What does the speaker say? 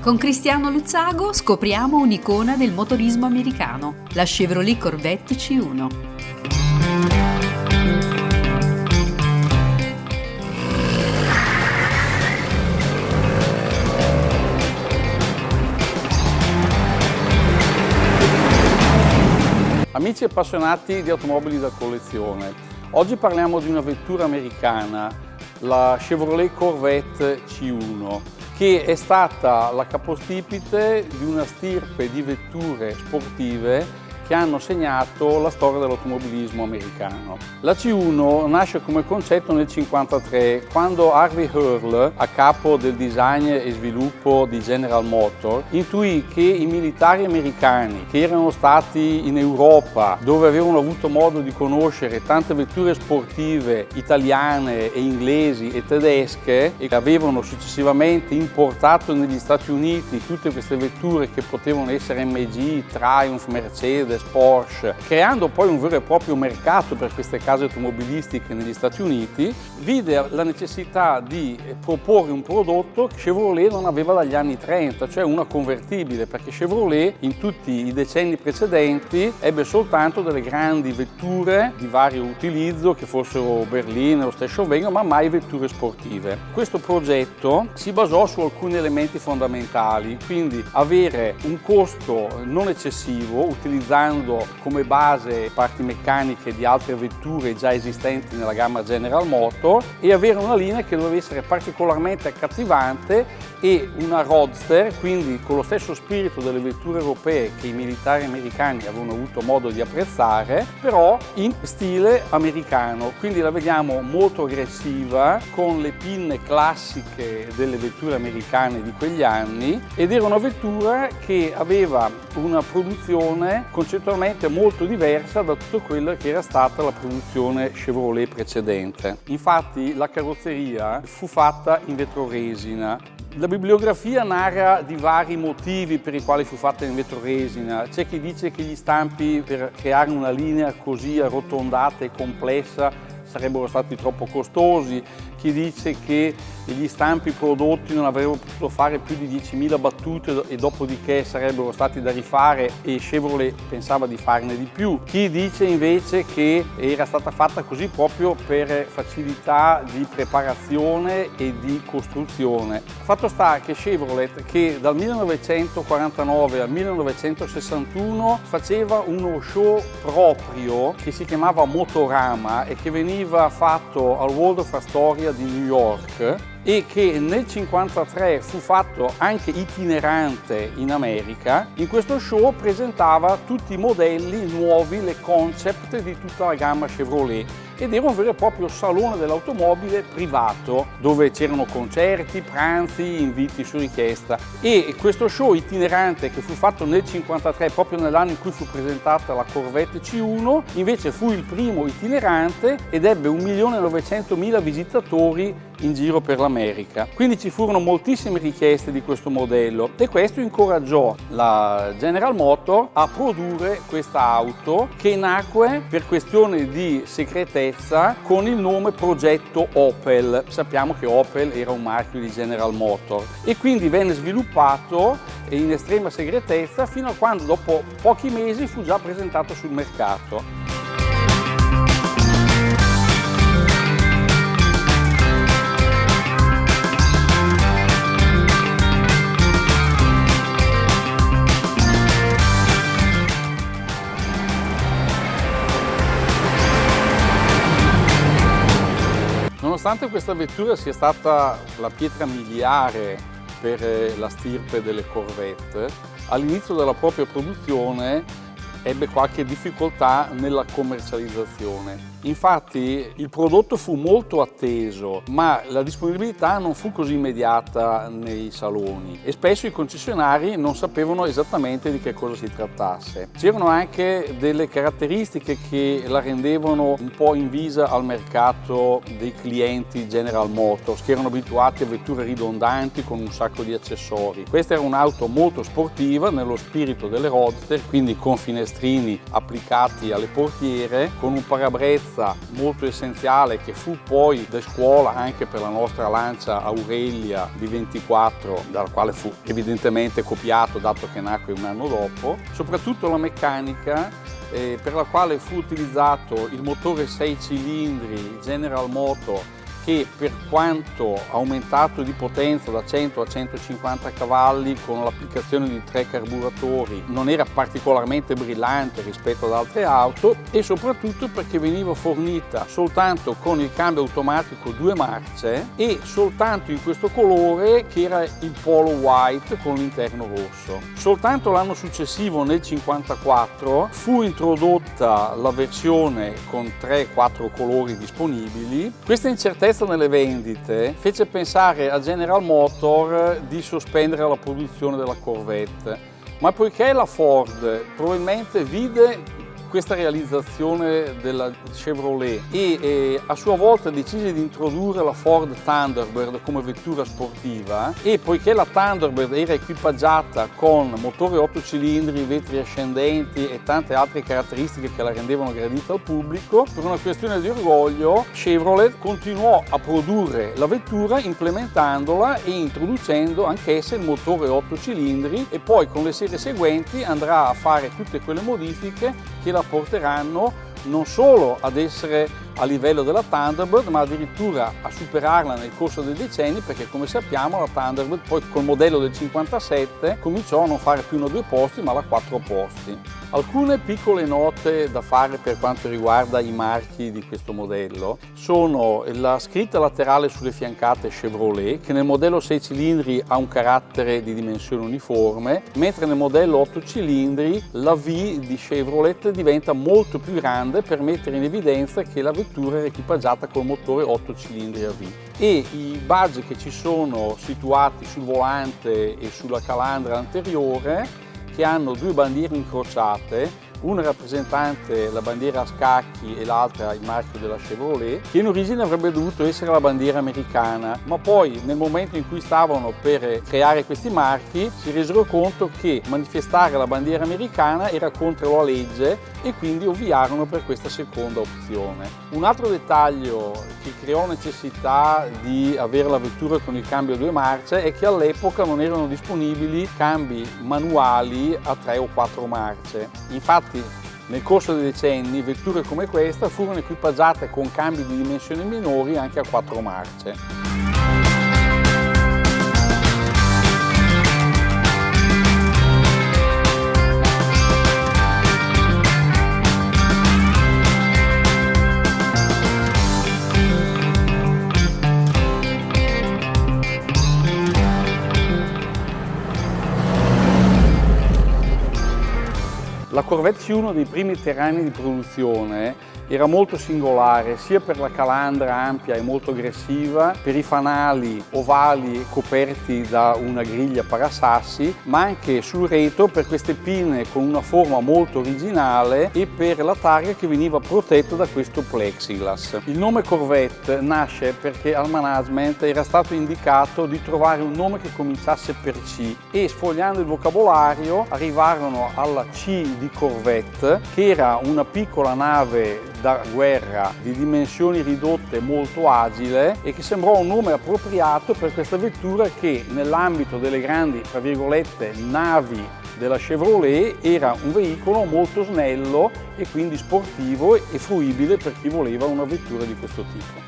Con Cristiano Luzzago scopriamo un'icona del motorismo americano, la Chevrolet Corvette C1. Amici appassionati di automobili da collezione, oggi parliamo di una vettura americana, la Chevrolet Corvette C1, che è stata la capostipite di una stirpe di vetture sportive che hanno segnato la storia dell'automobilismo americano. La C1 nasce come concetto nel 1953, quando Harvey Earl, a capo del design e sviluppo di General Motors, intuì che i militari americani che erano stati in Europa, dove avevano avuto modo di conoscere tante vetture sportive italiane e inglesi e tedesche, e che avevano successivamente importato negli Stati Uniti tutte queste vetture che potevano essere MG, Triumph, Mercedes, Porsche, creando poi un vero e proprio mercato per queste case automobilistiche negli Stati Uniti, vide la necessità di proporre un prodotto che Chevrolet non aveva dagli anni 30, cioè una convertibile, perché Chevrolet in tutti i decenni precedenti ebbe soltanto delle grandi vetture di vario utilizzo, che fossero berline o station wagon, ma mai vetture sportive. Questo progetto si basò su alcuni elementi fondamentali, quindi avere un costo non eccessivo utilizzando come base parti meccaniche di altre vetture già esistenti nella gamma General Motors e avere una linea che doveva essere particolarmente accattivante e una roadster, quindi con lo stesso spirito delle vetture europee che i militari americani avevano avuto modo di apprezzare, però in stile americano, quindi la vediamo molto aggressiva con le pinne classiche delle vetture americane di quegli anni, ed era una vettura che aveva una produzione concettualmente molto diversa da tutto quello che era stata la produzione Chevrolet precedente. Infatti la carrozzeria fu fatta in vetroresina. La bibliografia narra di vari motivi per i quali fu fatta in vetroresina. C'è chi dice che gli stampi per creare una linea così arrotondata e complessa sarebbero stati troppo costosi, chi dice che gli stampi prodotti non avrebbero potuto fare più di 10.000 battute e dopodiché sarebbero stati da rifare e Chevrolet pensava di farne di più. Chi dice invece che era stata fatta così proprio per facilità di preparazione e di costruzione. Fatto sta che Chevrolet, che dal 1949 al 1961 faceva uno show proprio che si chiamava Motorama e che veniva fatto al World of Astoria di New York, e che nel 1953 fu fatto anche itinerante in America, in questo show presentava tutti i modelli nuovi, le concept di tutta la gamma Chevrolet, ed era un vero e proprio salone dell'automobile privato dove c'erano concerti, pranzi, inviti su richiesta. E questo show itinerante che fu fatto nel 1953, proprio nell'anno in cui fu presentata la Corvette C1, invece fu il primo itinerante ed ebbe 1.900.000 visitatori in giro per l'America. Quindi ci furono moltissime richieste di questo modello e questo incoraggiò la General Motors a produrre questa auto, che nacque per questione di segretezza con il nome Progetto Opel. Sappiamo che Opel era un marchio di General Motors e quindi venne sviluppato in estrema segretezza fino a quando dopo pochi mesi fu già presentato sul mercato. Nonostante questa vettura sia stata la pietra miliare per la stirpe delle Corvette, all'inizio della propria produzione ebbe qualche difficoltà nella commercializzazione. Infatti il prodotto fu molto atteso, ma la disponibilità non fu così immediata nei saloni e spesso i concessionari non sapevano esattamente di che cosa si trattasse. C'erano anche delle caratteristiche che la rendevano un po' invisa al mercato dei clienti General Motors, che erano abituati a vetture ridondanti con un sacco di accessori. Questa era un'auto molto sportiva nello spirito delle roadster, quindi con finestrini applicati alle portiere, con un parabrezza pezza molto essenziale che fu poi da scuola anche per la nostra Lancia Aurelia di 24, dalla quale fu evidentemente copiato dato che nacque un anno dopo, soprattutto la meccanica per la quale fu utilizzato il motore 6 cilindri General Motors, che per quanto aumentato di potenza da 100 a 150 cavalli con l'applicazione di 3 carburatori non era particolarmente brillante rispetto ad altre auto, e soprattutto perché veniva fornita soltanto con il cambio automatico 2 marce e soltanto in questo colore che era il Polo White con l'interno rosso. Soltanto l'anno successivo, nel 1954, fu introdotta la versione con 3-4 colori disponibili. Questa incertezza nelle vendite fece pensare a General Motors di sospendere la produzione della Corvette, ma poiché la Ford probabilmente vide questa realizzazione della Chevrolet e a sua volta decise di introdurre la Ford Thunderbird come vettura sportiva, e poiché la Thunderbird era equipaggiata con motore 8 cilindri, vetri ascendenti e tante altre caratteristiche che la rendevano gradita al pubblico, per una questione di orgoglio Chevrolet continuò a produrre la vettura implementandola e introducendo anch'essa il motore 8 cilindri, e poi con le serie seguenti andrà a fare tutte quelle modifiche che la porteranno non solo ad essere a livello della Thunderbird, ma addirittura a superarla nel corso dei decenni, perché come sappiamo la Thunderbird poi col modello del 57 cominciò a non fare più 1-2 posti ma la 4 posti. Alcune piccole note da fare per quanto riguarda i marchi di questo modello sono la scritta laterale sulle fiancate Chevrolet, che nel modello 6 cilindri ha un carattere di dimensione uniforme, mentre nel modello 8 cilindri la V di Chevrolet diventa molto più grande per mettere in evidenza che la vettura era equipaggiata col motore 8 cilindri a V. E i badge che ci sono situati sul volante e sulla calandra anteriore, che hanno 2 bandiere incrociate, una rappresentante la bandiera a scacchi e l'altra il marchio della Chevrolet, che in origine avrebbe dovuto essere la bandiera americana, ma poi nel momento in cui stavano per creare questi marchi si resero conto che manifestare la bandiera americana era contro la legge e quindi ovviarono per questa seconda opzione. Un altro dettaglio che creò necessità di avere la vettura con il cambio a 2 marce è che all'epoca non erano disponibili cambi manuali a 3 o 4 marce. Infatti nel corso dei decenni vetture come questa furono equipaggiate con cambi di dimensioni minori anche a 4 marce. La Corvette C1 dei primi 3 anni di produzione era molto singolare sia per la calandra ampia e molto aggressiva, per i fanali ovali coperti da una griglia parasassi, ma anche sul retro per queste pinne con una forma molto originale e per la targa che veniva protetta da questo plexiglass. Il nome Corvette nasce perché al management era stato indicato di trovare un nome che cominciasse per C, e sfogliando il vocabolario arrivarono alla C di Corvette, che era una piccola nave da guerra di dimensioni ridotte molto agile e che sembrò un nome appropriato per questa vettura che nell'ambito delle grandi, tra virgolette, navi della Chevrolet era un veicolo molto snello e quindi sportivo e fruibile per chi voleva una vettura di questo tipo.